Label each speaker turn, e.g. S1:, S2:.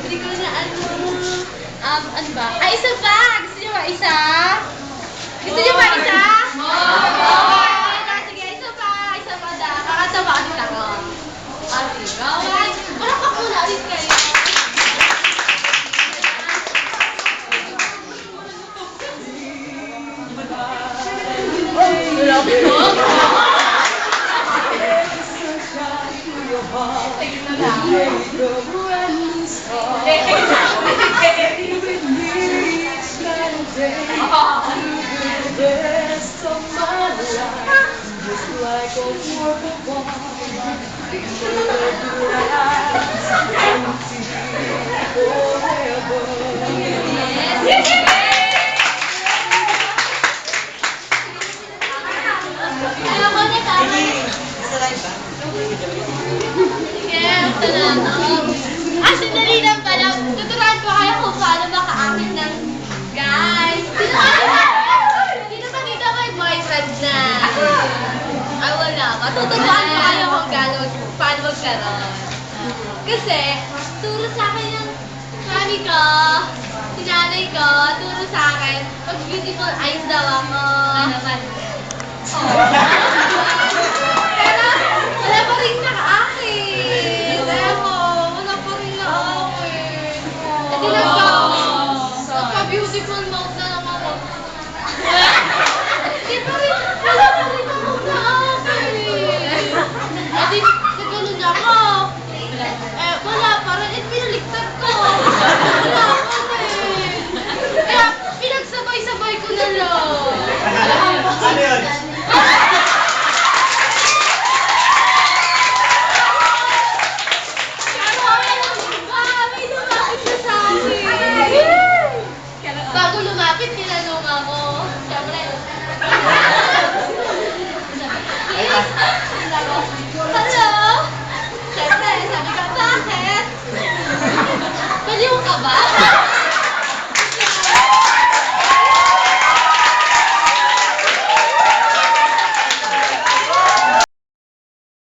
S1: Hindi ko na ano ba? Ay, isa pa! Gusto niyo ba isa? Gusto niyo ba isa? Sige, isa pa! Isa pa da. Kakatawa ulit ako. Sige, wala pa muna ulit kayo. Sandali lang pala. Tuturuan ko kayo kung paano makaakit ng guys. Sino ba dito may boyfriend na? Ay, wala ka. Tuturuan ko kayo kung paano magkaroon. Kasi, turo sa akin yung mami ko, si nanay ko, turo sa akin, pag beautiful eyes daw ako. Ano naman? Pero, wala pa rin naka-akit. Wala pa rin naka-akit. Hindi lang ba? Nagpa-beautiful mouth na